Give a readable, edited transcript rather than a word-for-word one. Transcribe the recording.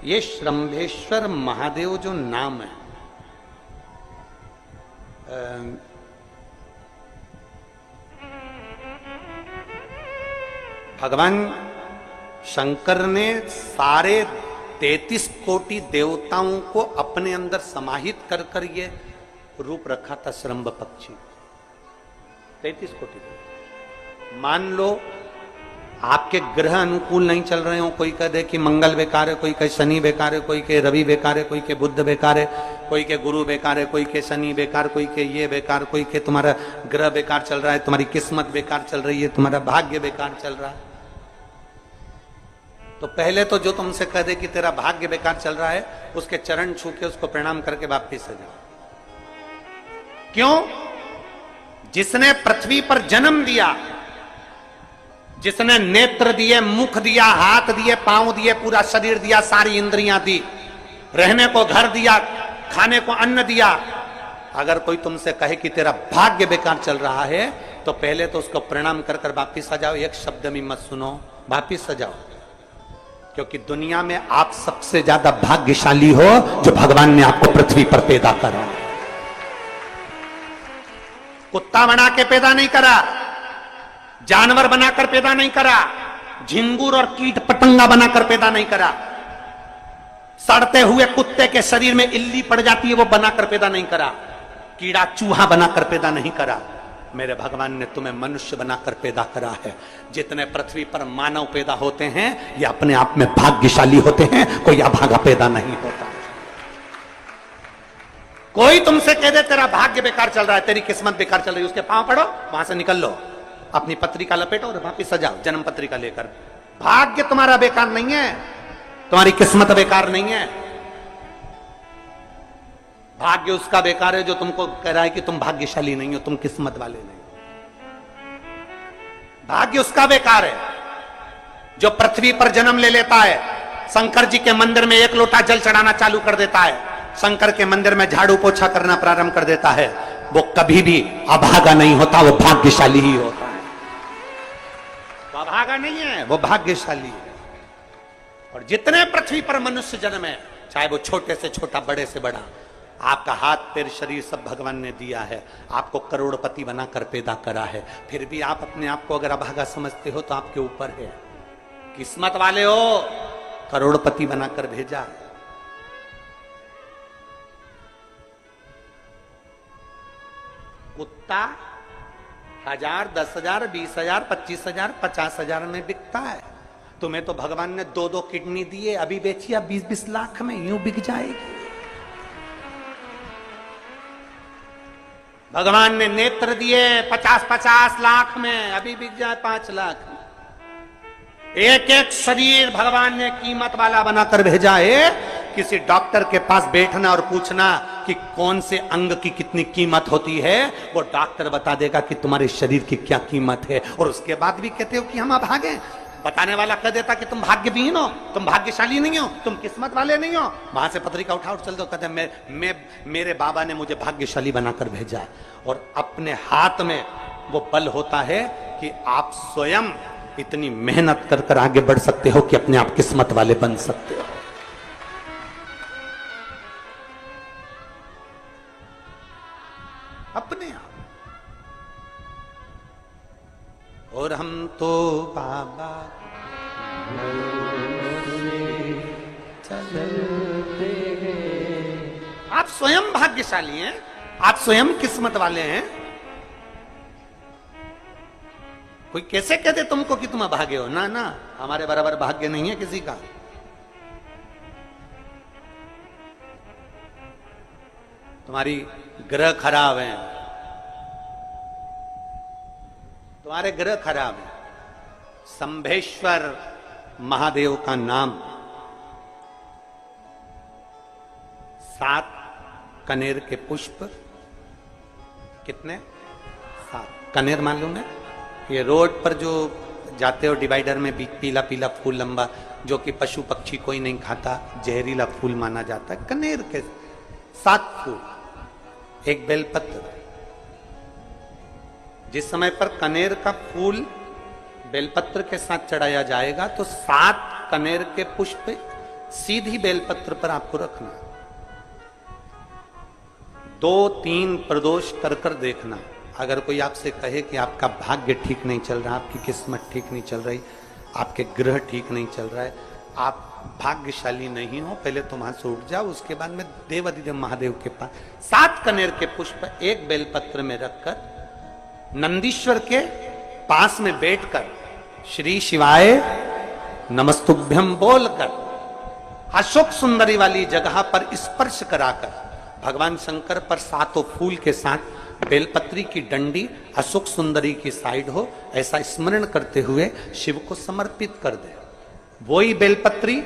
ये श्रंभेश्वर महादेव जो नाम है, भगवान शंकर ने सारे 33 कोटि देवताओं को अपने अंदर समाहित कर कर ये रूप रखा था श्रंभ पक्षी। 33 कोटि। मान लो आपके ग्रह अनुकूल नहीं चल रहे हो, कोई कह दे कि मंगल बेकार है, कोई कहे शनि बेकार है, कोई कहे रवि बेकार है, कोई के बुध बेकार है, कोई के गुरु बेकार है, कोई के शनि बेकार, कोई के ये बेकार, कोई के तुम्हारा ग्रह बेकार चल रहा है, तुम्हारी किस्मत बेकार चल रही है, तुम्हारा भाग्य बेकार चल रहा है। तो पहले तो जो तुमसे कह दे कि तेरा भाग्य बेकार चल रहा है, उसके चरण छू के उसको प्रणाम करके वापिस आ जाओ। क्यों? जिसने पृथ्वी पर जन्म दिया, जिसने नेत्र दिए, मुख दिया, हाथ दिए, पांव दिए, पूरा शरीर दिया, सारी इंद्रियां दी, रहने को घर दिया, खाने को अन्न दिया, अगर कोई तुमसे कहे कि तेरा भाग्य बेकार चल रहा है, तो पहले तो उसको प्रणाम कर कर वापिस आ जाओ। एक शब्द में मत सुनो, वापिस आ जाओ। क्योंकि दुनिया में आप सबसे ज्यादा भाग्यशाली हो जो भगवान ने आपको पृथ्वी पर पैदा करा। कुत्ता बना के पैदा नहीं करा, जानवर बनाकर पैदा नहीं करा, झिंगुर और कीट पतंगा बनाकर पैदा नहीं करा, सड़ते हुए कुत्ते के शरीर में इल्ली पड़ जाती है वो बनाकर पैदा नहीं करा, कीड़ा चूहा बनाकर पैदा नहीं करा। मेरे भगवान ने तुम्हें मनुष्य बनाकर पैदा करा है। जितने पृथ्वी पर मानव पैदा होते हैं ये अपने आप में भाग्यशाली होते हैं, कोई अभागा पैदा नहीं होता। कोई तुमसे कह दे तेरा भाग्य बेकार चल रहा है, तेरी किस्मत बेकार चल रही है, उसके पांव पड़ो, वहां से निकल लो, अपनी पत्रिका लपेटो और वापिस सजाओ जन्म पत्रिका लेकर। भाग्य तुम्हारा बेकार नहीं है, तुम्हारी किस्मत बेकार नहीं है। भाग्य उसका बेकार है जो तुमको कह रहा है कि तुम भाग्यशाली नहीं हो, तुम किस्मत वाले नहीं। भाग्य उसका बेकार है जो पृथ्वी पर जन्म ले लेता है, शंकर जी के मंदिर में 1 लोटा जल चढ़ाना चालू कर देता है, शंकर के मंदिर में झाड़ू पोछा करना प्रारंभ कर देता है, वो कभी भी अभागा नहीं होता, वो भाग्यशाली ही होता है। वो अभागा नहीं है, वो भाग्यशाली है। और जितने पृथ्वी पर मनुष्य जन्म है, चाहे वो छोटे से छोटा, बड़े से बड़ा, आपका हाथ पैर शरीर सब भगवान ने दिया है, आपको करोड़पति बनाकर पैदा करा है, फिर भी आप अपने आप को अगर अभागा समझते हो तो आपके ऊपर है। किस्मत वाले हो, करोड़पति बनाकर भेजा। कुत्ता 1000, 10,000, 20,000, 25,000, 50,000 में बिकता है। तुम्हें तो भगवान ने 2-2 किडनी दिए, अभी बेचिए 20-20 लाख में, यूं बिक जाएगी। भगवान ने नेत्र दिए 50-50 लाख में, अभी बिक जाए 5 लाख में। एक एक शरीर भगवान ने कीमत वाला बनाकर भेजा है। किसी डॉक्टर के पास बैठना और पूछना कि कौन से अंग की कितनी कीमत होती है, वो डॉक्टर बता देगा कि तुम्हारे शरीर की क्या कीमत है। और उसके बाद भी कहते हो कि हम अभागे। बताने वाला कह देता कि तुम भाग्यहीन हो, तुम भाग्यशाली नहीं हो, तुम किस्मत वाले नहीं हो। वहां से पत्रिका उठा चल दो, कहते मेरे बाबा ने मुझे भाग्यशाली बनाकर भेजा है। और अपने हाथ में वो बल होता है कि आप स्वयं इतनी मेहनत कर कर आगे बढ़ सकते हो कि अपने आप किस्मत वाले बन सकते हो। अपने आप। और हम तो बाबा चलते हैं। आप स्वयं भाग्यशाली हैं, आप स्वयं किस्मत वाले हैं। कोई कैसे कहते तुमको कि तुम अभागे हो? ना ना, हमारे बराबर भाग्य नहीं है किसी का। तुम्हारी ग्रह खराब है, तुम्हारे ग्रह खराब है। शंभेश्वर महादेव का नाम 7 कनेर के पुष्प, कितने? 7 कनेर मालूम है? ये रोड पर जो जाते हो डिवाइडर में पीला पीला फूल लंबा, जो कि पशु पक्षी कोई नहीं खाता, जहरीला फूल माना जाता है। कनेर के 7 फूल, एक बेलपत्र। जिस समय पर कनेर का फूल बेलपत्र के साथ चढ़ाया जाएगा तो 7 कनेर के पुष्प सीधी बेलपत्र पर आपको रखना, 2-3 प्रदोष कर कर देखना। अगर कोई आपसे कहे कि आपका भाग्य ठीक नहीं चल रहा, आपकी किस्मत ठीक नहीं चल रही, आपके ग्रह ठीक नहीं चल रहा है, आप भाग्यशाली नहीं हो, पहले तुम वहां से उठ जाओ, उसके बाद में देवाधिदेव महादेव के पास 7 कनेर के पुष्प एक बेलपत्र में रखकर नंदीश्वर के पास में बैठकर श्री शिवाय नमस्तुभ्यम बोलकर अशोक सुंदरी वाली जगह पर स्पर्श कराकर भगवान शंकर पर 7 फूल के साथ बेलपत्री की डंडी अशोक सुंदरी की साइड हो, ऐसा स्मरण करते हुए शिव को समर्पित कर दे। वही बेलपत्री